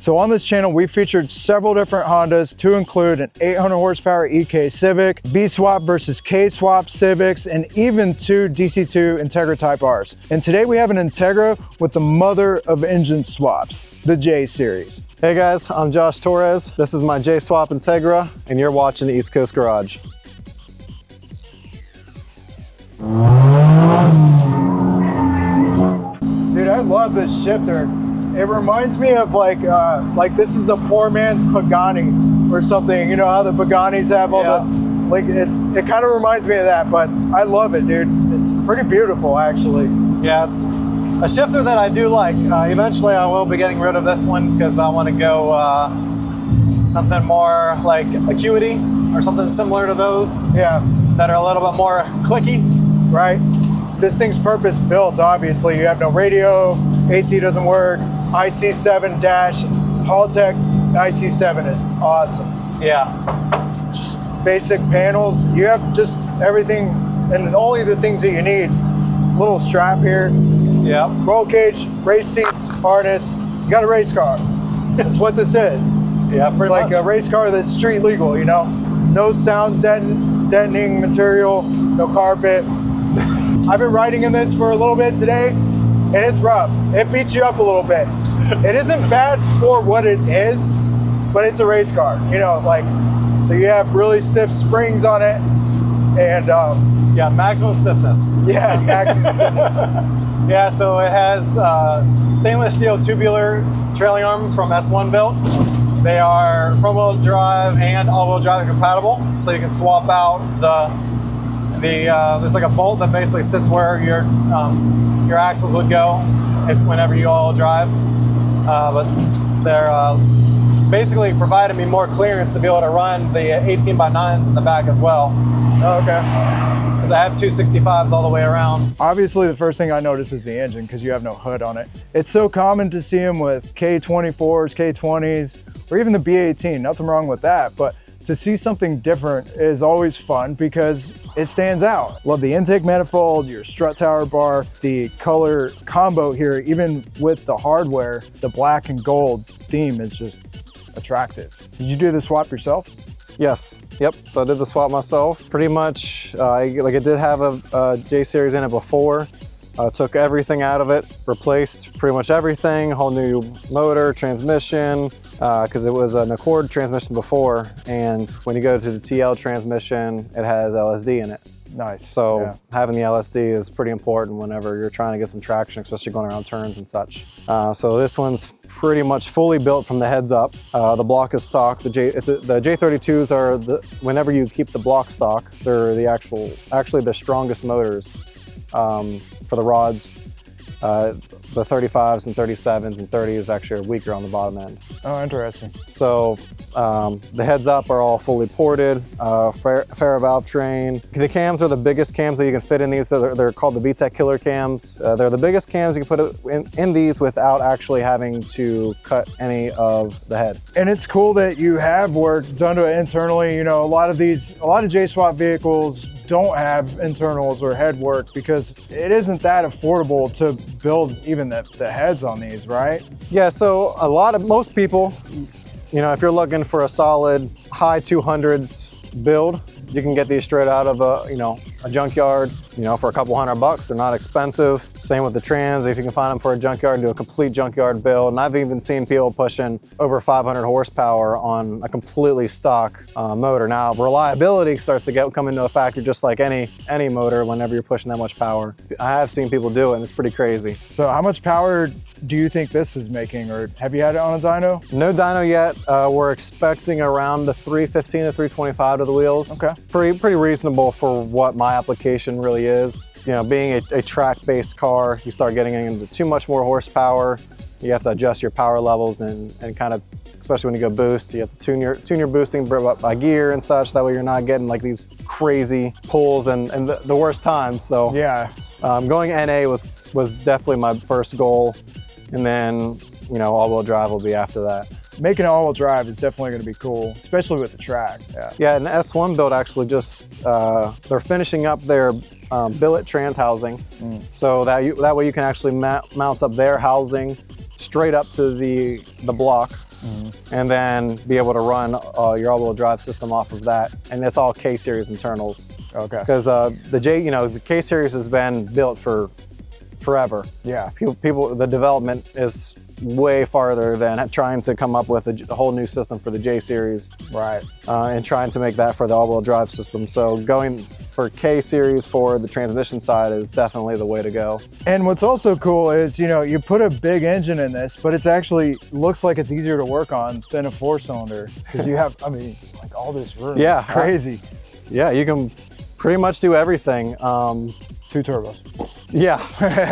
So on this channel, we featured several different Hondas to include an 800 horsepower EK Civic, B-swap versus K-swap Civics, and even 2 DC2 Integra Type Rs. And today we have an Integra with the mother of engine swaps, the J Series. Hey guys, I'm Josh Torres. This is my jswap Integra, and you're watching the East Coast Garage. Dude, I love this shifter. It reminds me of like this is a poor man's Pagani or something. You know how the Paganis have all the, like it kind of reminds me of that, but I love it, dude. It's pretty beautiful, actually. Yeah, it's a shifter that I do like. Eventually I will be getting rid of this one because I want to go something more like Acuity or something similar to those. Yeah. That are a little bit more clicky. Right. This thing's purpose built, obviously. You have no radio, AC doesn't work, IC7 dash, Haltech IC7 is awesome. Yeah. Just basic panels. You have just everything and only the things that you need. Little strap here. Yeah. Roll cage, race seats, harness. You got a race car. That's what this is. Yeah, pretty much. It's like a race car that's street legal, you know? No sound deadening material, no carpet. I've been riding in this for a little bit today, and it's rough. It beats you up a little bit. It isn't bad for what it is, but it's a race car, you know, like, so you have really stiff springs on it, and yeah, maximum stiffness. Yeah, maximum stiffness. Yeah, so it has stainless steel tubular trailing arms from S1 built. They are front-wheel drive and all-wheel drive compatible, so you can swap out there's like a bolt that basically sits where your axles would go whenever you all drive. But they're basically providing me more clearance to be able to run the 18x9s in the back as well. Oh, okay. Because I have 265s all the way around. Obviously, the first thing I notice is the engine because you have no hood on it. It's so common to see them with K24s, K20s, or even the B18. Nothing wrong with that, but to see something different is always fun because it stands out. Love the intake manifold, your strut tower bar, the color combo here, even with the hardware, the black and gold theme is just attractive. Did you do the swap yourself? Yes, yep, so I did the swap myself. Pretty much, I did have a J Series in it before. Took everything out of it, replaced pretty much everything, whole new motor, transmission, because it was an Accord transmission before, and when you go to the TL transmission, it has LSD in it. Nice. So having the LSD is pretty important whenever you're trying to get some traction, especially going around turns and such. So this one's pretty much fully built from the heads up. The block is stock. The J32s are whenever you keep the block stock, they're actually the strongest motors for the rods. The 35s and 37s and 30s actually are weaker on the bottom end. Oh, interesting. So the heads up are all fully ported, Farah valve train. The cams are the biggest cams that you can fit in these. They're called the VTEC killer cams. They're the biggest cams you can put in these without actually having to cut any of the head. And it's cool that you have work done to it internally. You know, a lot of J-swap vehicles don't have internals or head work because it isn't that affordable to build even the heads on these, right? Yeah, so most people, you know, if you're looking for a solid high 200s build, you can get these straight out of a junkyard, you know, for a couple $100. They're not expensive. Same with the trans. If you can find them for a junkyard, do a complete junkyard build. And I've even seen people pushing over 500 horsepower on a completely stock motor. Now, reliability starts to come into a factor just like any motor whenever you're pushing that much power. I have seen people do it, and it's pretty crazy. So how much power do you think this is making, or have you had it on a dyno? No dyno yet. We're expecting around the 315 to 325 to the wheels. Okay. Pretty reasonable for what my application really is. You know, being a track-based car, you start getting into too much more horsepower. You have to adjust your power levels and kind of, especially when you go boost, you have to tune your boosting by gear and such. That way you're not getting like these crazy pulls and the worst times. So yeah, going NA was definitely my first goal. And then, you know, all-wheel drive will be after that. Making all-wheel drive is definitely going to be cool, especially with the track. Yeah, and S1 build actually just, they're finishing up their billet trans housing. So that way you can actually mount up their housing straight up to the block. and then be able to run your all-wheel drive system off of that. And it's all K-Series internals. Okay. Because the K-Series has been built for forever. Yeah. The development is way farther than trying to come up with a whole new system for the J-Series. Right. And trying to make that for the all-wheel drive system. So going for K-Series for the transmission side is definitely the way to go. And what's also cool is, you know, you put a big engine in this, but it's actually looks like it's easier to work on than a 4-cylinder because you have, I mean, like all this room. Yeah. It's crazy. Yeah, you can pretty much do everything. 2 turbos. Yeah.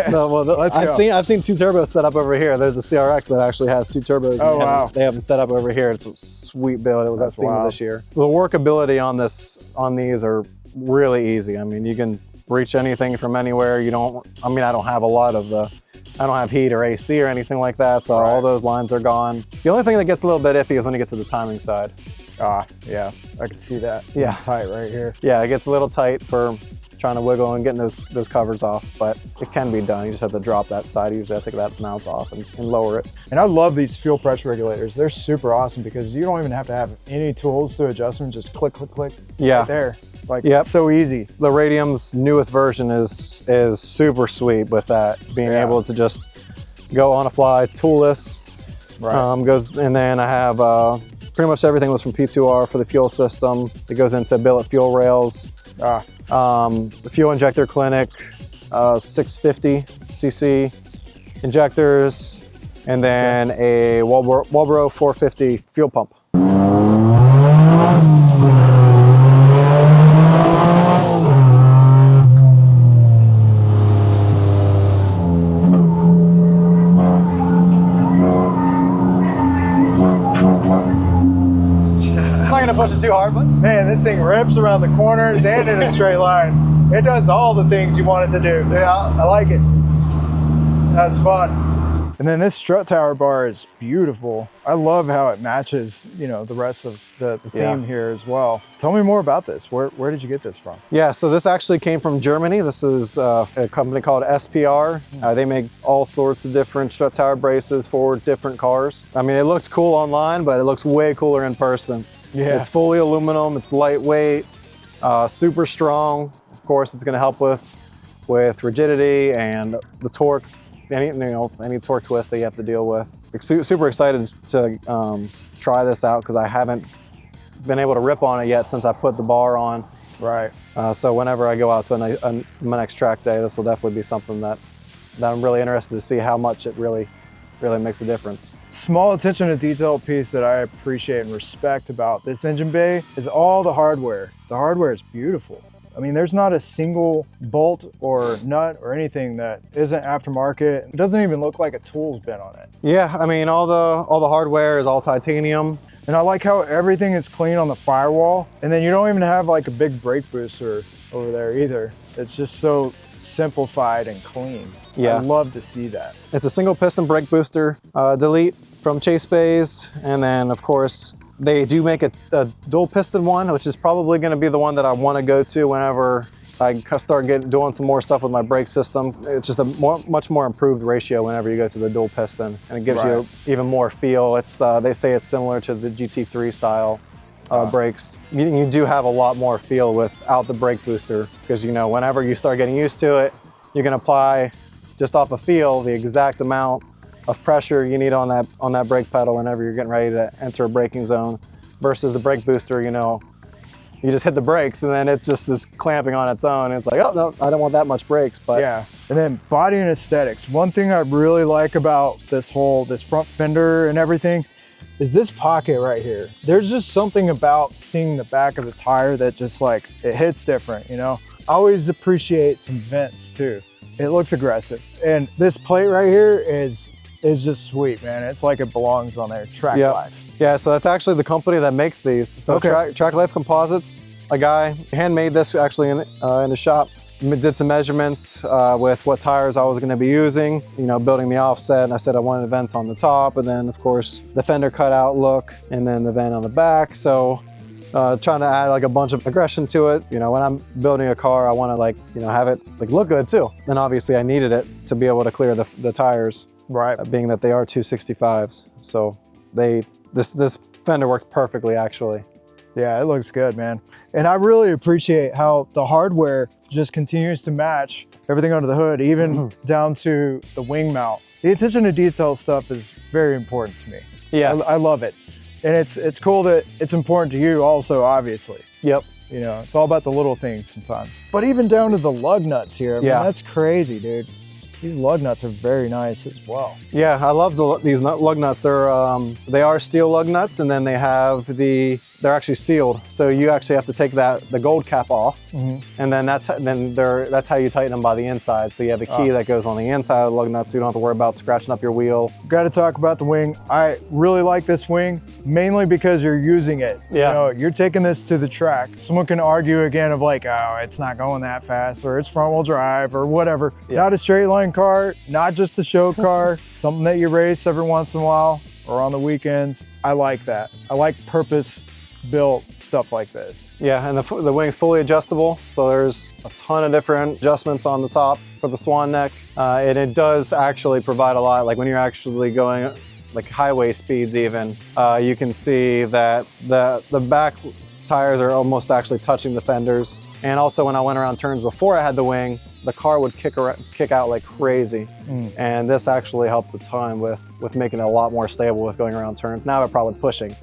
No, well, I've seen 2 turbos set up over here. There's a CRX that actually has 2 turbos. Oh, wow. They have them set up over here. It's a sweet build. It was at SEMA this year. The workability on these are really easy. I mean, you can reach anything from anywhere. I don't have heat or AC or anything like that, so all those lines are gone. The only thing that gets a little bit iffy is when you get to the timing side. Yeah, I can see that. Yeah. It's tight right here. Yeah, it gets a little tight for trying to wiggle and getting those covers off, but it can be done. You just have to drop that side. Usually I take that mount off and lower it. And I love these fuel pressure regulators. They're super awesome because you don't even have to have any tools to adjust them. Just click, click, click. Yeah. Right there. Like, it's so easy. The Radium's newest version is super sweet with that, being able to just go on a fly, toolless. Right. And then I have pretty much everything was from P2R for the fuel system. It goes into billet fuel rails. The fuel injector clinic, 650 cc injectors, and then a Walbro 450 fuel pump. I'm not gonna push it too hard, but Man, this thing rips around the corners and in a straight line. It does all the things you want it to do. Yeah, I like it. That's fun. And then this strut tower bar is beautiful. I love how it matches, you know, the rest of the theme here as well. Tell me more about this. Where did you get this from? Yeah, so this actually came from Germany. This is a company called SPR. They make all sorts of different strut tower braces for different cars. I mean, it looks cool online, but it looks way cooler in person. Yeah. It's fully aluminum, it's lightweight, super strong. Of course, it's gonna help with rigidity and the torque, any torque twist that you have to deal with. Super excited to try this out because I haven't been able to rip on it yet since I put the bar on. Right. So whenever I go out to my next track day, this will definitely be something that I'm really interested to see how much it really makes a difference. Small attention to detail piece that I appreciate and respect about this engine bay is all the hardware. The hardware is beautiful. I mean, there's not a single bolt or nut or anything that isn't aftermarket. It doesn't even look like a tool's been on it. Yeah, I mean, all the hardware is all titanium. And I like how everything is clean on the firewall. And then you don't even have like a big brake booster over there either. It's just so simplified and clean. Yeah. I love to see that. It's a single piston brake booster delete from Chase Bays. And then of course, they do make a dual piston one, which is probably gonna be the one that I wanna go to whenever I start doing some more stuff with my brake system. It's just a much more improved ratio whenever you go to the dual piston, and it gives you even more feel. It's they say it's similar to the GT3 style brakes. You do have a lot more feel without the brake booster, because whenever you start getting used to it, you can apply just off a feel the exact amount of pressure you need on that brake pedal whenever you're getting ready to enter a braking zone, versus the brake booster, you just hit the brakes and then it's just this clamping on its own. It's like, oh no, I don't want that much brakes. But yeah. And then body and aesthetics. One thing I really like about this front fender and everything is this pocket right here. There's just something about seeing the back of the tire that just like, it hits different, I always appreciate some vents too. It looks aggressive. And this plate right here is just sweet, man. It's like it belongs on there, Track Life. Yeah, so that's actually the company that makes these. So Track Life Composites, a guy handmade this actually in the shop. Did some measurements with what tires I was gonna be using, building the offset. And I said I wanted vents on the top, and then of course the fender cutout look, and then the vent on the back. So trying to add like a bunch of aggression to it. When I'm building a car, I wanna have it look good too. And obviously I needed it to be able to clear the tires. Right. Being that they are 265s. So they this fender works perfectly, actually. Yeah, it looks good, man. And I really appreciate how the hardware just continues to match everything under the hood, even down to the wing mount. The attention to detail stuff is very important to me. Yeah. I love it. And it's cool that it's important to you also, obviously. Yep. You know, it's all about the little things sometimes. But even down to the lug nuts here, I mean, that's crazy, dude. These lug nuts are very nice as well. Yeah, I love these lug nuts. They are steel lug nuts, and then they're actually sealed. So you actually have to take the gold cap off, and then that's how you tighten them by the inside. So you have a key that goes on the inside of the lug nuts, so you don't have to worry about scratching up your wheel. Got to talk about the wing. I really like this wing, mainly because you're using it. Yeah. You know, you're taking this to the track. Someone can argue again of like, oh, it's not going that fast, or it's front wheel drive, or whatever. Yeah. Not a straight line car, not just a show car, something that you race every once in a while or on the weekends. I like that. I like purpose-built stuff like this. Yeah, and the wing's fully adjustable, so there's a ton of different adjustments on the top for the swan neck, and it does actually provide a lot. Like when you're actually going like highway speeds even, you can see that the back tires are almost actually touching the fenders. And also when I went around turns before I had the wing, the car would kick out like crazy. And this actually helped a ton with making it a lot more stable with going around turns. Now I'm probably pushing,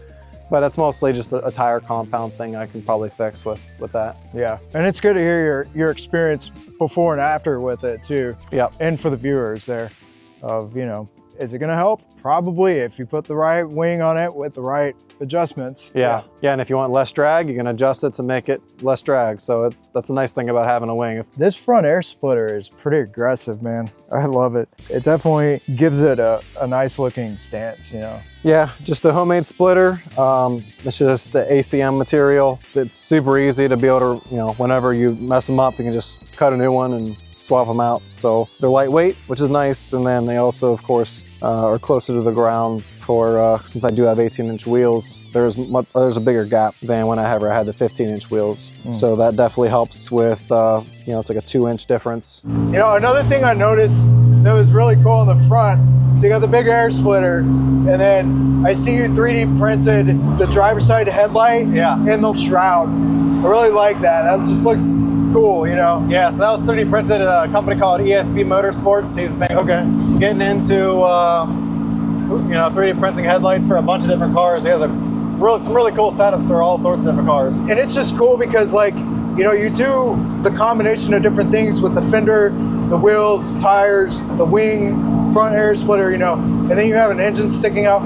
but it's mostly just a tire compound thing I can probably fix with that. Yeah, and it's good to hear your experience before and after with it too. Yep. And for the viewers there of, you know, is it gonna help? Probably, if you put the right wing on it with the right adjustments. Yeah, and if you want less drag, you can adjust it to make it less drag. So that's a nice thing about having a wing. This front air splitter is pretty aggressive, man. I love it. It definitely gives it a nice looking stance, you know. Yeah, just a homemade splitter. It's just the ACM material. It's super easy to be able to, you know, whenever you mess them up, you can just cut a new one and swap them out. So they're lightweight, which is nice. And then they also, of course, are closer to the ground for, since I do have 18-inch wheels, there's a bigger gap than when I ever had the 15-inch wheels. So that definitely helps with, you know, it's like a 2-inch difference. You know, another thing I noticed that was really cool in the front, so you got the big air splitter, and then I see you 3D printed the driver's side headlight and the shroud. I really like that. That just looks cool, you know? Yeah, so that was 3D printed at a company called EFB Motorsports. He's been getting into, you know, 3D printing headlights for a bunch of different cars. He has some really cool setups for all sorts of different cars. And it's just cool because, like, you know, you do the combination of different things with the fender, the wheels, tires, the wing, front air splitter, you know, and then you have an engine sticking out.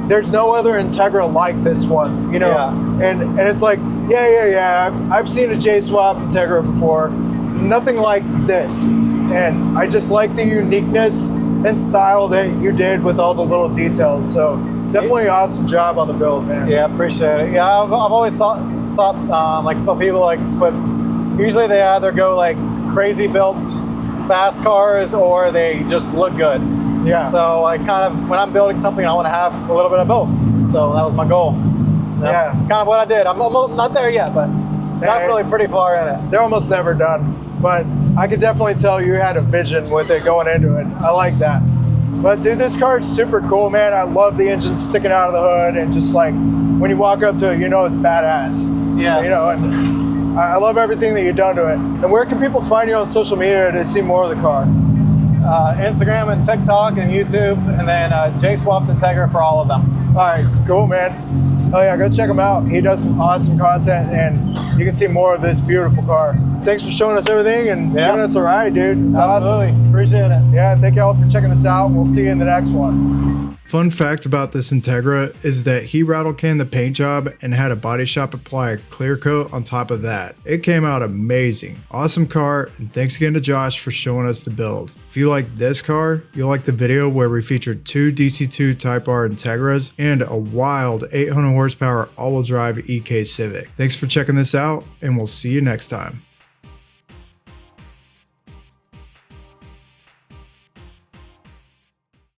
There's no other Integra like this one, you know? Yeah. And it's like, I've seen a jswap Integra before, nothing like this. And I just like the uniqueness and style that you did with all the little details. So definitely awesome job on the build, man. Yeah, appreciate it. Yeah, I've always thought like some people like, but usually they either go like crazy built fast cars or they just look good. Yeah. So I kind of, when I'm building something, I want to have a little bit of both. So that was my goal. That's kind of what I did. I'm almost not there yet, but definitely pretty far in it. They're almost never done, but I could definitely tell you had a vision with it going into it. I like that. But dude, this car is super cool, man. I love the engine sticking out of the hood, and just like when you walk up to it, you know it's badass. Yeah. You know, and I love everything that you've done to it. And where can people find you on social media to see more of the car? Instagram and TikTok and YouTube, and then jswap Integra for all of them. All right, cool, man. Oh yeah, go check him out. He does some awesome content, and you can see more of this beautiful car. Thanks for showing us everything and giving us a ride, dude. It's Absolutely. Awesome. Appreciate it. Yeah, thank you all for checking this out. We'll see you in the next one. Fun fact about this Integra is that he rattle canned the paint job and had a body shop apply a clear coat on top of that. It came out amazing. Awesome car, and thanks again to Josh for showing us the build. If you like this car, you'll like the video where we featured 2 DC2 Type R Integras and a wild 800 horsepower all-wheel drive EK Civic. Thanks for checking this out, and we'll see you next time.